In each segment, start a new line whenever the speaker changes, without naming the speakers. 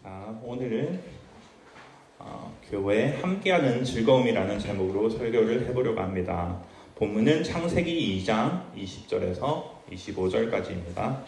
오늘은 교회 함께하는 즐거움이라는 제목으로 설교를 해보려고 합니다. 본문은 창세기 2장 20절에서 25절까지입니다.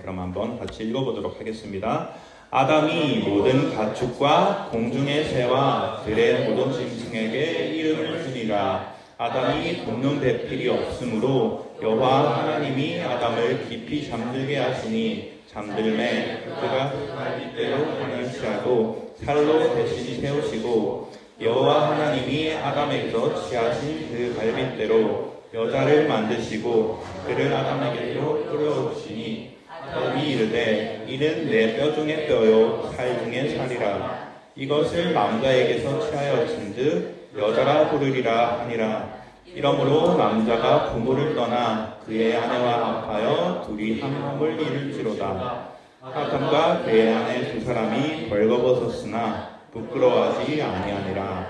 그럼 한번 같이 읽어보도록 하겠습니다. 아담이 모든 가축과 공중의 새와 들의 모든 짐승에게 이름을 주니라. 아담이 돕는 배필이 없으므로 여호와 하나님이 아담을 깊이 잠들게 하시니 잠들매 그가 갈빗대로 하늘시하고 살로 대신 세우시고 여호와 하나님이 아담에게서 취하신 그 갈빗대로 여자를 만드시고 그를 아담에게로 끌어오시니 아담이 이르되 이는 내 뼈 중에 뼈요 살 중에 살이라. 이것을 남자에게서 취하였은즉 여자라 부르리라 하니라. 이러므로 남자가 부모를 떠나 그의 아내와 합하여 둘이 한 몸을 이룰지로다. 아담과 그의 아내 두 사람이 벌거벗었으나 부끄러워하지 아니하니라.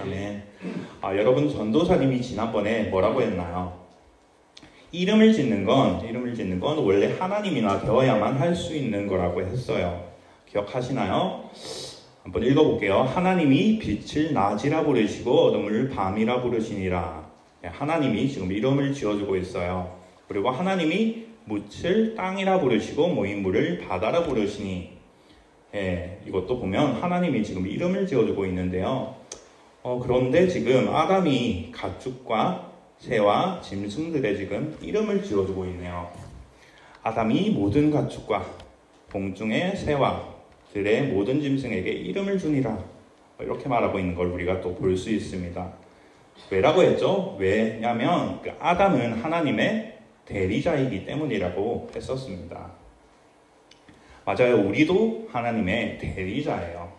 아멘. 여러분, 전도사님이 지난번에 뭐라고 했나요? 이름을 짓는 건 원래 하나님이나 되어야만 할 수 있는 거라고 했어요. 기억하시나요? 한번 읽어볼게요. 하나님이 빛을 낮이라 부르시고 어둠을 밤이라 부르시니라. 하나님이 지금 이름을 지어주고 있어요. 그리고 하나님이 묻을 땅이라 부르시고 모인 물을 바다라 부르시니, 이것도 보면 하나님이 지금 이름을 지어주고 있는데요. 그런데 지금 아담이 가축과 새와 짐승들의 지금 이름을 지어주고 있네요. 아담이 모든 가축과 공중의 새와 들의 모든 짐승에게 이름을 주니라. 이렇게 말하고 있는 걸 우리가 또 볼 수 있습니다. 왜라고 했죠? 왜냐하면 아담은 하나님의 대리자이기 때문이라고 했었습니다. 맞아요. 우리도 하나님의 대리자예요.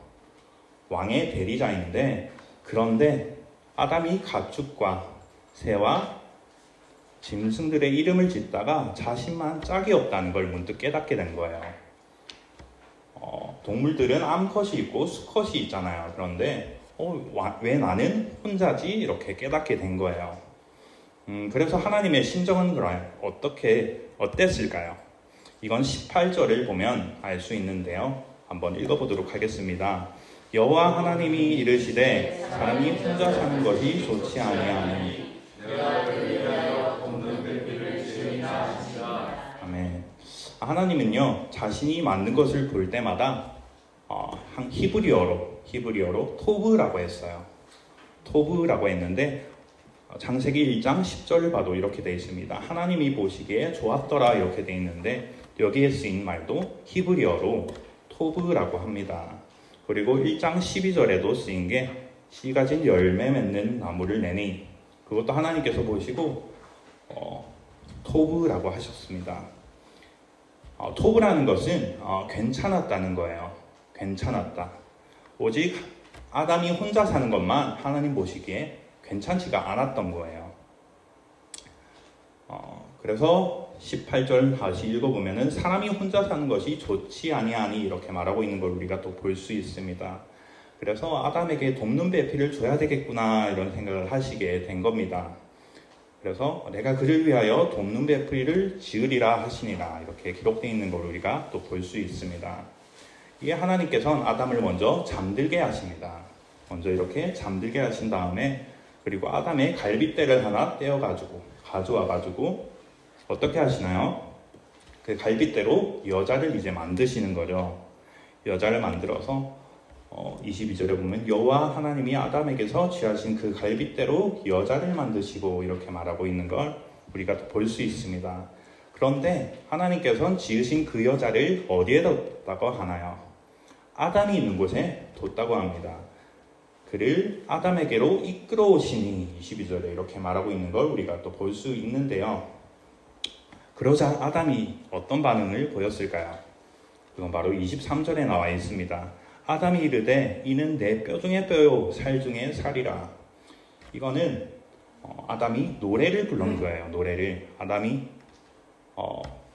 왕의 대리자인데, 그런데 아담이 가축과 새와 짐승들의 이름을 짓다가 자신만 짝이 없다는 걸 문득 깨닫게 된 거예요. 동물들은 암컷이 있고 수컷이 있잖아요. 그런데 왜 나는 혼자지? 이렇게 깨닫게 된 거예요. 그래서 하나님의 심정은 어땠을까요? 이건 18절을 보면 알 수 있는데요. 한번 읽어보도록 하겠습니다. 여호와 하나님이 이르시되 사람이 혼자 사는 것이 좋지 아니하니 아멘. 하나님은요, 자신이 만든 것을 볼 때마다 히브리어로 토브라고 했어요. 토브라고 했는데 창세기 1장 10절을 봐도 이렇게 되어 있습니다. 하나님이 보시기에 좋았더라 이렇게 되어 있는데 여기에 쓰인 말도 히브리어로 토브라고 합니다. 그리고 1장 12절에도 쓰인 게 씨 가진 열매 맺는 나무를 내니, 그것도 하나님께서 보시고 토브라고 하셨습니다. 토브라는 것은 괜찮았다는 거예요. 괜찮았다. 오직 아담이 혼자 사는 것만 하나님 보시기에 괜찮지가 않았던 거예요. 그래서 18절 다시 읽어보면은 사람이 혼자 사는 것이 좋지 아니하니 이렇게 말하고 있는 걸 우리가 또 볼 수 있습니다. 그래서 아담에게 돕는 배필을 줘야 되겠구나 이런 생각을 하시게 된 겁니다. 그래서 내가 그를 위하여 돕는 배필을 지으리라 하시니라 이렇게 기록되어 있는 걸 우리가 또 볼 수 있습니다. 이게 하나님께서는 아담을 먼저 잠들게 하십니다. 먼저 이렇게 잠들게 하신 다음에, 그리고 아담의 갈빗대를 하나 가져와가지고 어떻게 하시나요? 그 갈빗대로 여자를 이제 만드시는 거죠. 여자를 만들어서 22절에 보면 여호와 하나님이 아담에게서 취하신 그 갈빗대로 여자를 만드시고 이렇게 말하고 있는 걸 우리가 볼 수 있습니다. 그런데 하나님께서는 지으신 그 여자를 어디에 뒀다고 하나요? 아담이 있는 곳에 뒀다고 합니다. 그를 아담에게로 이끌어오시니 22절에 이렇게 말하고 있는 걸 우리가 또 볼 수 있는데요. 그러자 아담이 어떤 반응을 보였을까요? 그건 바로 23절에 나와 있습니다. 아담이 이르되 이는 내 뼈 중에 뼈요 살 중에 살이라. 이거는 아담이 노래를 부른 거예요. 노래를. 아담이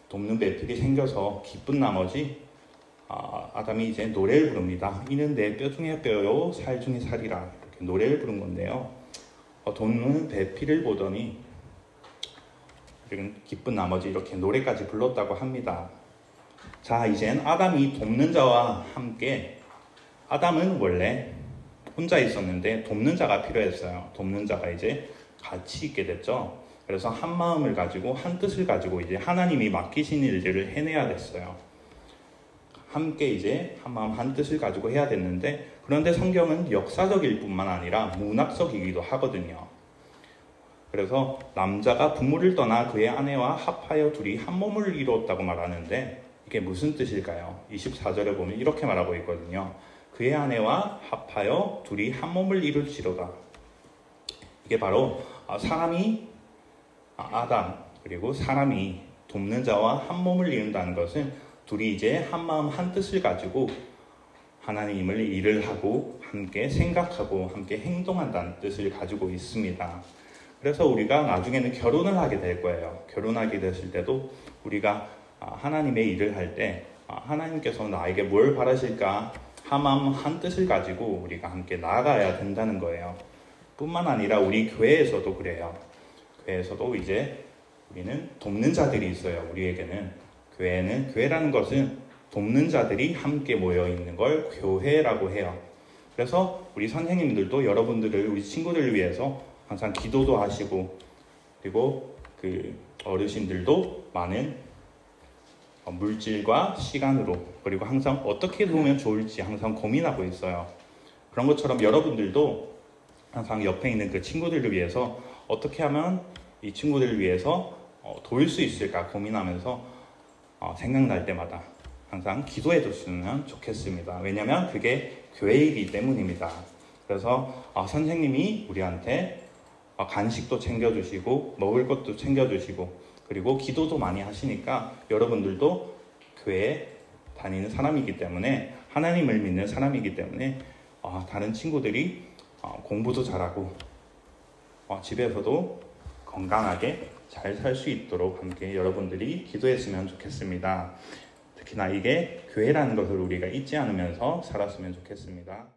돕는 배필이 생겨서 기쁜 나머지 아담이 이제 노래를 부릅니다. 이는 내 뼈 중에 뼈요 살 중에 살이라. 이렇게 노래를 부른 건데요. 돕는 배필을 보더니 기쁜 나머지 이렇게 노래까지 불렀다고 합니다. 자, 이젠 아담이 돕는 자와 함께, 아담은 원래 혼자 있었는데 돕는 자가 필요했어요. 돕는 자가 이제 같이 있게 됐죠. 그래서 한 마음을 가지고 한 뜻을 가지고 이제 하나님이 맡기신 일들을 해내야 됐어요. 함께 이제 한 마음 한 뜻을 가지고 해야 됐는데, 그런데 성경은 역사적일 뿐만 아니라 문학적이기도 하거든요. 그래서 남자가 부모를 떠나 그의 아내와 합하여 둘이 한 몸을 이루었다고 말하는데, 이게 무슨 뜻일까요? 24절에 보면 이렇게 말하고 있거든요. 그의 아내와 합하여 둘이 한 몸을 이룰지로다. 이게 바로 사람이, 아담 그리고 사람이 돕는 자와 한 몸을 이룬다는 것은 둘이 이제 한 마음 한 뜻을 가지고 하나님을 일을 하고 함께 생각하고 함께 행동한다는 뜻을 가지고 있습니다. 그래서 우리가 나중에는 결혼을 하게 될 거예요. 결혼하게 됐을 때도 우리가 하나님의 일을 할 때 하나님께서 나에게 뭘 바라실까 한 마음 한 뜻을 가지고 우리가 함께 나아가야 된다는 거예요. 뿐만 아니라 우리 교회에서도 그래요. 교회에서도 이제 우리는 돕는 자들이 있어요. 우리에게는 교회라는 것은 돕는 자들이 함께 모여 있는 걸 교회라고 해요. 그래서 우리 선생님들도 여러분들을, 우리 친구들을 위해서 항상 기도도 하시고, 그리고 그 어르신들도 많은 물질과 시간으로, 그리고 항상 어떻게 도우면 좋을지 항상 고민하고 있어요. 그런 것처럼 여러분들도 항상 옆에 있는 그 친구들을 위해서 어떻게 하면 이 친구들을 위해서 도울 수 있을까 고민하면서 생각날 때마다 항상 기도해 줬으면 좋겠습니다. 왜냐하면 그게 교회이기 때문입니다. 그래서 선생님이 우리한테 간식도 챙겨주시고 먹을 것도 챙겨주시고 그리고 기도도 많이 하시니까 여러분들도 교회에 다니는 사람이기 때문에, 하나님을 믿는 사람이기 때문에 다른 친구들이 공부도 잘하고 집에서도 건강하게 잘 살 수 있도록 함께 여러분들이 기도했으면 좋겠습니다. 특히나 이게 교회라는 것을 우리가 잊지 않으면서 살았으면 좋겠습니다.